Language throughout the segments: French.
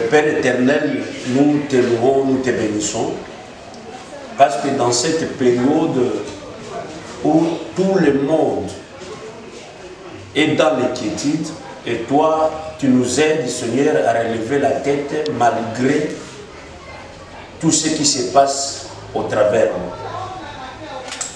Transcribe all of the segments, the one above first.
Père éternel, nous te louons, nous te bénissons, parce que dans cette période où tout le monde est dans l'inquiétude, et toi, tu nous aides, Seigneur, à relever la tête malgré tout ce qui se passe au travers nous.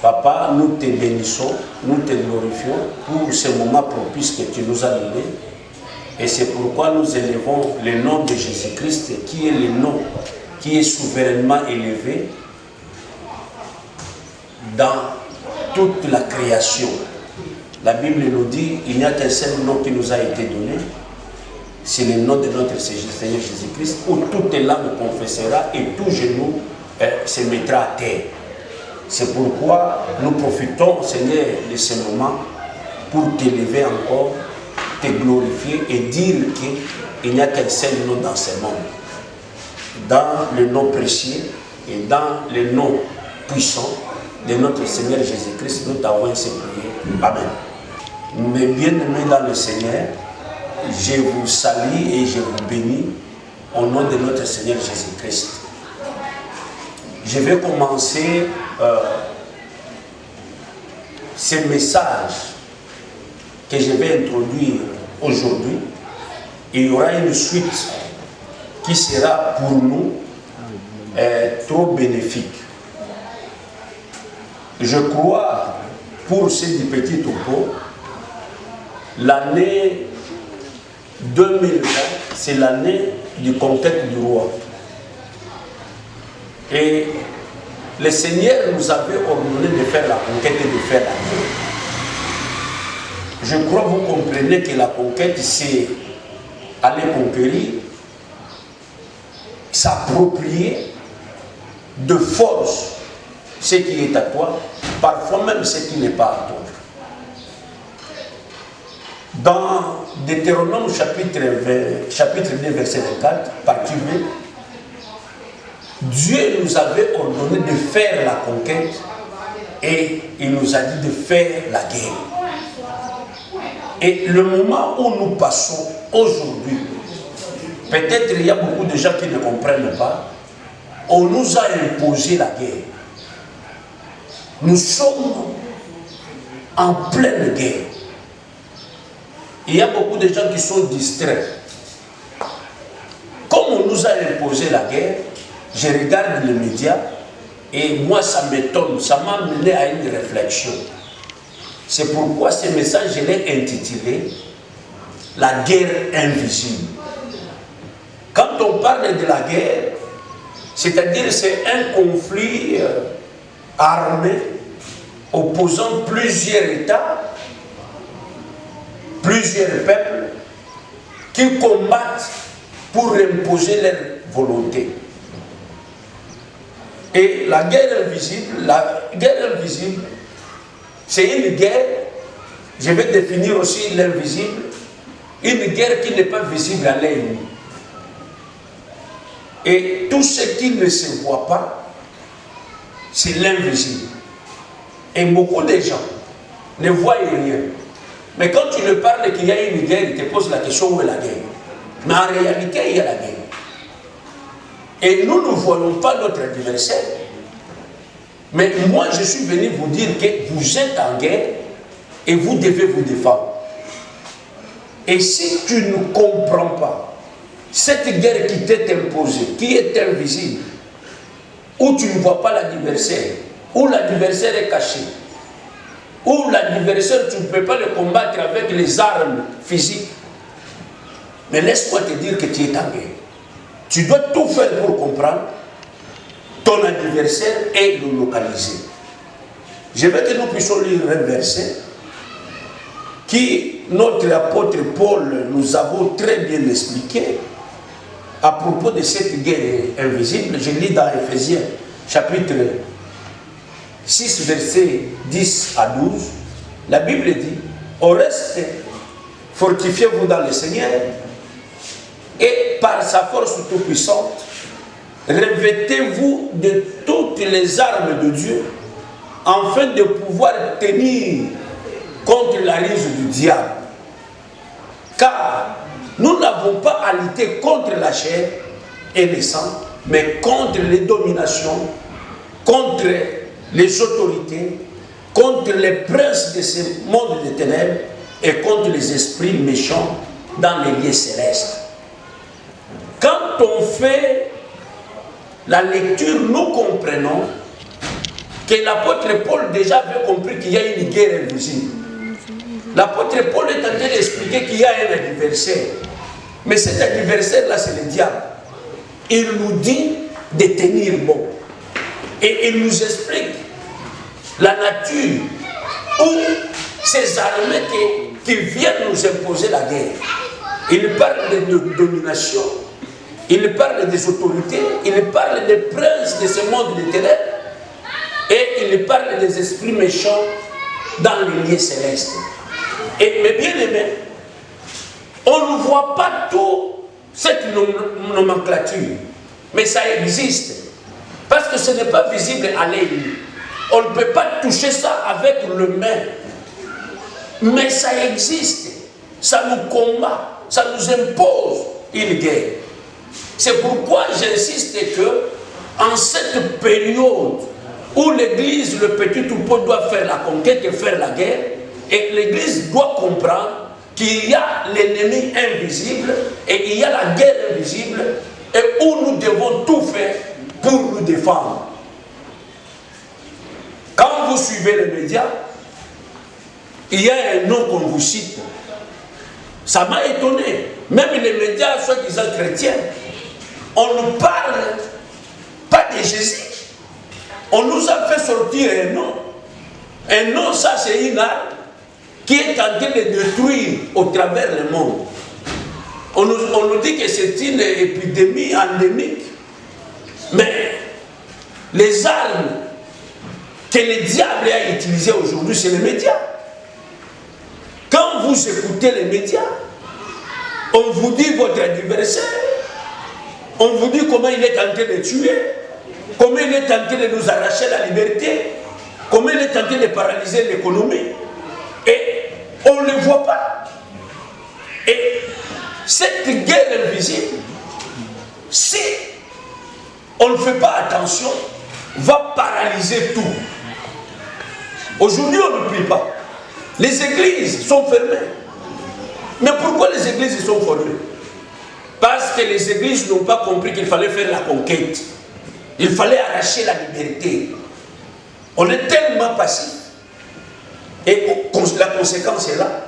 Papa, nous te bénissons, nous te glorifions pour ce moment propice que tu nous as donné. Et c'est pourquoi nous élevons le nom de Jésus-Christ, qui est le nom qui est souverainement élevé dans toute la création. La Bible nous dit, il n'y a qu'un seul nom qui nous a été donné, c'est le nom de notre Seigneur Jésus-Christ, où toute langue confessera et tout genou se mettra à terre. C'est pourquoi nous profitons, Seigneur, de ce moment pour t'élever encore, te glorifier et dire qu'il n'y a qu'un seul nom dans ce monde. Dans le nom précieux et dans le nom puissant de notre Seigneur Jésus-Christ, nous t'avons ainsi prié. Amen. Mes bien-aimés dans le Seigneur, je vous salue et je vous bénis au nom de notre Seigneur Jésus-Christ. Je vais commencer ce message que je vais introduire aujourd'hui. Il y aura une suite qui sera pour nous trop bénéfique. Je crois, pour ces petits topo, l'année 2020, c'est l'année du conquête du roi. Et le Seigneur nous avait ordonné de faire la conquête et de faire la guerre. Je crois que vous comprenez que la conquête, c'est aller conquérir, s'approprier de force ce qui est à toi, parfois même ce qui n'est pas à toi. Dans Deutéronome chapitre 2, verset 24, partie 2, Dieu nous avait ordonné de faire la conquête et il nous a dit de faire la guerre. Et le moment où nous passons aujourd'hui, peut-être il y a beaucoup de gens qui ne comprennent pas, on nous a imposé la guerre. Nous sommes en pleine guerre. Il y a beaucoup de gens qui sont distraits. Comme on nous a imposé la guerre, je regarde les médias et moi ça m'étonne, ça m'a mené à une réflexion. C'est pourquoi ce message, je l'ai intitulé « La guerre invisible ». Quand on parle de la guerre, c'est-à-dire c'est un conflit armé opposant plusieurs États, plusieurs peuples qui combattent pour imposer leur volonté. Et la guerre invisible, c'est une guerre, je vais définir aussi l'invisible, une guerre qui n'est pas visible à l'œil nu. Et tout ce qui ne se voit pas, c'est l'invisible. Et beaucoup de gens ne voient rien. Mais quand tu leur parles qu'il y a une guerre, ils te posent la question où est la guerre. Mais en réalité, il y a la guerre. Et nous ne voyons pas notre adversaire. Mais moi, je suis venu vous dire que vous êtes en guerre et vous devez vous défendre. Et si tu ne comprends pas cette guerre qui t'est imposée, qui est invisible, où tu ne vois pas l'adversaire, où l'adversaire est caché, où l'adversaire, tu ne peux pas le combattre avec les armes physiques, mais laisse-moi te dire que tu es en guerre. Tu dois tout faire pour comprendre ton adversaire et le localiser. Je veux que nous puissions lire un verset qui, notre apôtre Paul, nous avons très bien expliqué à propos de cette guerre invisible. Je lis dans Ephésiens, chapitre 6, versets 10 à 12. La Bible dit, au reste, fortifiez-vous dans le Seigneur et par sa force toute-puissante, revêtez-vous de toutes les armes de Dieu afin de pouvoir tenir contre la ruse du diable. Car Nous n'avons pas à lutter contre la chair et le sang, mais contre les dominations, contre les autorités, contre les princes de ce monde des ténèbres et contre les esprits méchants dans les lieux célestes. Quand on fait la lecture, nous comprenons que l'apôtre Paul déjà avait compris qu'il y a une guerre invisible. L'apôtre Paul est en train d'expliquer qu'il y a un adversaire. Mais cet adversaire-là, c'est le diable. Il nous dit de tenir bon. Et il nous explique la nature ou ces armées qui viennent nous imposer la guerre. Il parle de domination, il parle des autorités, il parle des princes de ce monde des ténèbres et il parle des esprits méchants dans les lieux célestes. Et mes bien-aimés, on ne voit pas tout cette nomenclature, mais ça existe. Parce que ce n'est pas visible à l'œil nu. On ne peut pas toucher ça avec le main. Mais ça existe. Ça nous combat. Ça nous impose une guerre. C'est pourquoi j'insiste que, en cette période où l'Église, le petit troupeau, doit faire la conquête et faire la guerre, et l'Église doit comprendre qu'il y a l'ennemi invisible et il y a la guerre invisible, et où nous devons tout faire pour nous défendre. Quand vous suivez les médias, il y a un nom qu'on vous cite. Ça m'a étonné. Même les médias, soi-disant chrétiens, on ne parle pas de Jésus. On nous a fait sortir un nom. Un nom, ça c'est une arme qui est en train de détruire au travers le monde. On nous dit que c'est une épidémie endémique. Mais les armes que le diable a utilisées aujourd'hui, c'est les médias. Quand vous écoutez les médias, on vous dit votre adversaire, on vous dit comment il est en train de tuer, comment il est en train de nous arracher la liberté, comment il est en train de paralyser l'économie, et on ne le voit pas. Et cette guerre invisible, si on ne fait pas attention, va paralyser tout. Aujourd'hui, on ne prie pas. Les églises sont fermées. Mais pourquoi les églises sont fermées? Parce que les églises n'ont pas compris qu'il fallait faire la conquête. Il fallait arracher la liberté. On est tellement passif. Et la conséquence est là.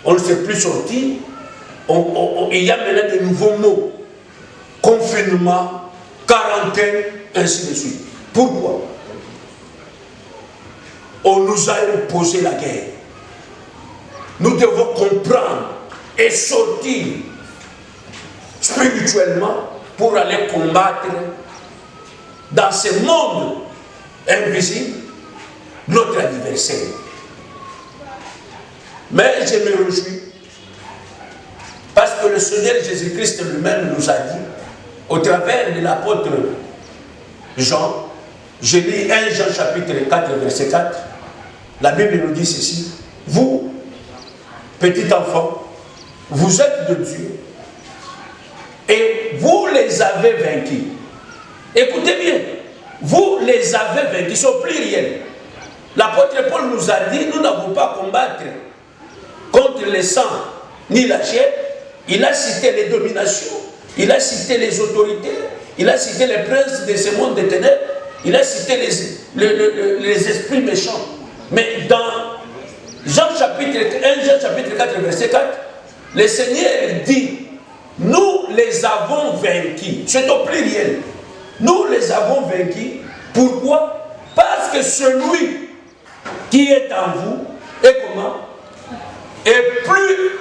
On ne sait plus sortir. Il y a maintenant de nouveaux mots. Confinement, quarantaine, ainsi de suite. Pourquoi? On nous a imposé la guerre. Nous devons comprendre et sortir spirituellement pour aller combattre dans ce monde invisible notre adversaire. Mais je me réjouis parce que le Seigneur Jésus-Christ lui-même nous a dit, au travers de l'apôtre Jean, je lis 1 Jean chapitre 4, verset 4, la Bible nous dit ceci: vous, petits enfants, vous êtes de Dieu et vous les avez vaincus. Écoutez bien, vous les avez vaincus, c'est au pluriel. L'apôtre Paul nous a dit, nous n'avons pas à combattre contre le sang ni la chair. Il a cité les dominations, il a cité les autorités, il a cité les princes de ce monde des ténèbres, il a cité les esprits méchants. Mais dans Jean 1 Jean chapitre 4, verset 4, le Seigneur dit, nous les avons vaincus. C'est au pluriel. Nous les avons vaincus. Pourquoi? Parce que celui qui est en vous est comment? Est plus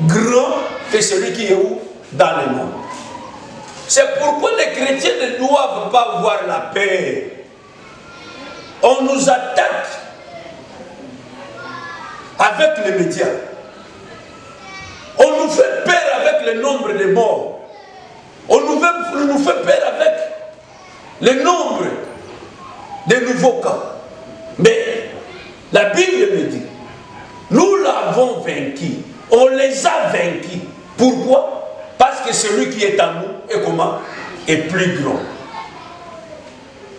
grand que celui qui est où? Dans le monde. C'est pourquoi les chrétiens ne doivent pas avoir la paix. On nous attaque avec les médias. On nous fait peur avec le nombre de morts. On nous fait peur avec le nombre de nouveaux cas. Mais la Bible me dit, nous l'avons vaincu. On les a vaincus. Pourquoi? Parce que celui qui est en nous est comment? Est plus grand.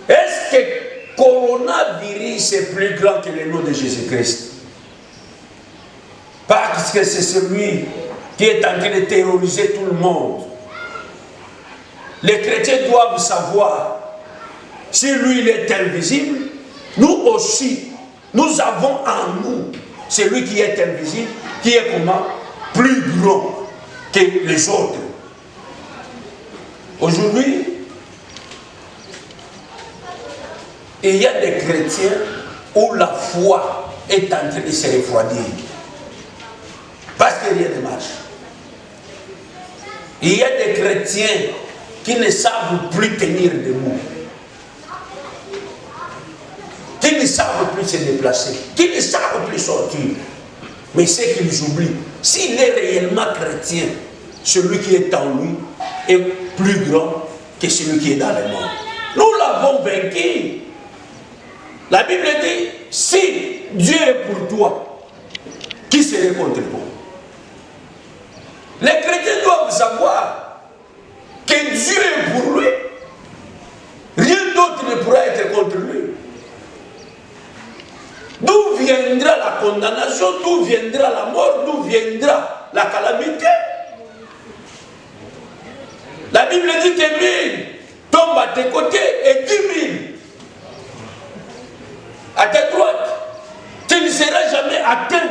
Est-ce que coronavirus est plus grand que le nom de Jésus-Christ? Parce que c'est celui qui est en train de terroriser tout le monde. Les chrétiens doivent savoir, si lui il est invisible, nous aussi, nous avons en nous celui qui est invisible, qui est comment? Plus grand que les autres. Aujourd'hui, il y a des chrétiens où la foi est en train de se refroidir. Parce que rien ne marche. Il y a des chrétiens qui ne savent plus tenir debout. Qui ne savent plus se déplacer. Qui ne savent plus sortir. Mais c'est qu'ils oublient. S'il est réellement chrétien, celui qui est en lui est plus grand que celui qui est dans le monde. Nous l'avons vaincu. La Bible dit, si Dieu est pour toi, qui serait contre toi? Les chrétiens doivent savoir que Dieu est pour lui. Rien d'autre ne pourra être contre lui. D'où viendra la condamnation? D'où viendra la mort? D'où viendra la calamité? La Bible dit que 1000 tombent à tes côtés et 10 000 à ta droite. Tu ne seras jamais atteint.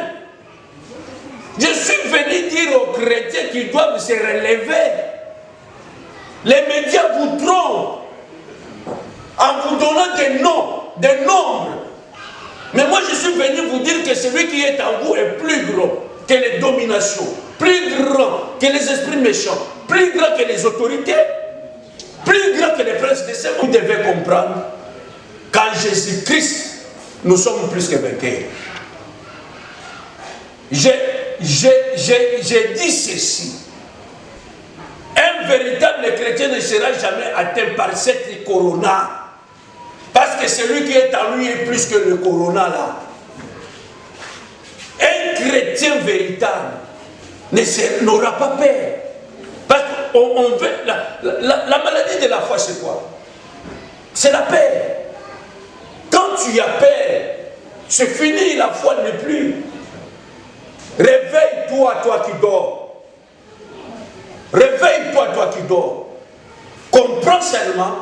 Je suis venu dire aux chrétiens qu'ils doivent se relever. Les médias vous trompent en vous donnant des noms, des nombres. Mais moi je suis venu vous dire que celui qui est en vous est plus grand que les dominations, plus grand que les esprits méchants, plus grand que les autorités, plus grand que les princes de ce monde. Vous devez comprendre qu'en Jésus-Christ, nous sommes plus que vainqueurs. J'ai dit ceci. Un véritable chrétien ne sera jamais atteint par cette corona. Parce que celui qui est en lui est plus que le corona là. Un chrétien véritable n'aura pas peur. Parce qu'on veut. La maladie de la foi, c'est quoi? C'est la peur. Quand tu as peur, c'est fini, la foi n'est plus. Réveille-toi, toi qui dors. Réveille-toi, toi qui dors. Comprends seulement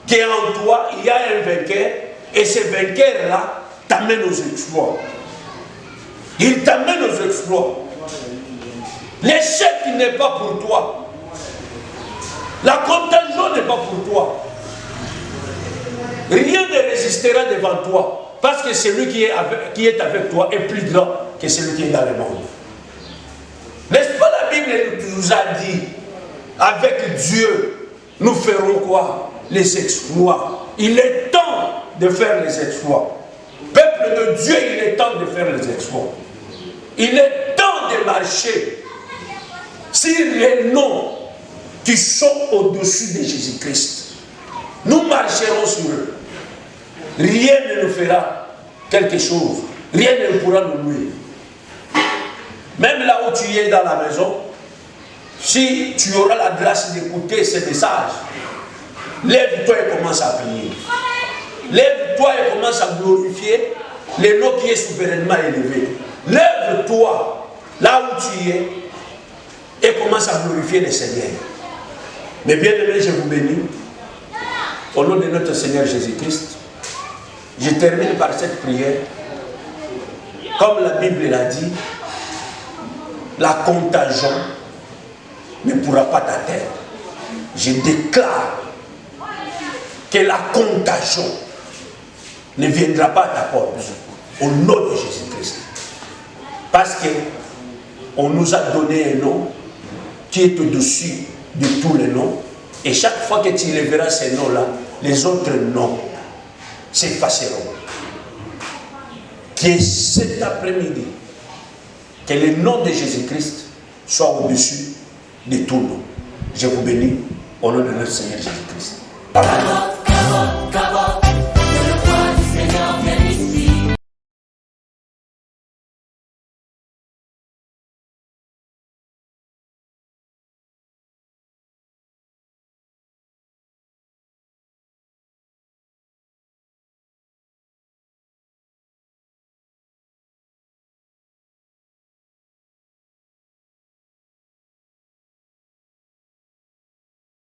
qu'en toi, il y a un vainqueur, et ce vainqueur-là t'amène aux exploits. Il t'amène aux exploits. L'échec n'est pas pour toi. La contagion n'est pas pour toi. Rien ne résistera devant toi. Parce que celui qui est avec toi est plus grand que celui qui est dans le monde. N'est-ce pas la Bible nous a dit, avec Dieu, nous ferons quoi? Les exploits. Il est temps de faire les exploits. Peuple de Dieu, il est temps de faire les exploits. Il est temps de marcher sur les noms qui sont au-dessus de Jésus-Christ. Nous marcherons sur eux. Rien ne nous fera quelque chose. Rien ne pourra nous nuire. Même là où tu es dans la maison, si tu auras la grâce d'écouter ces messages, lève-toi et commence à prier. Lève-toi et commence à glorifier le nom qui est souverainement élevé. Lève-toi là où tu es et commence à glorifier le Seigneur. Mais bien aimé, je vous bénis. Au nom de notre Seigneur Jésus-Christ, je termine par cette prière. Comme la Bible l'a dit, la contagion ne pourra pas t'atteindre. Je déclare que la contagion ne viendra pas à ta porte au nom de Jésus-Christ. Parce qu'on nous a donné un nom qui est au-dessus de tous les noms. Et chaque fois que tu lèveras ces noms-là, les autres noms s'effaceront. Que cet après-midi, que le nom de Jésus-Christ soit au-dessus de tout nom. Je vous bénis au nom de notre Seigneur Jésus-Christ. Amen.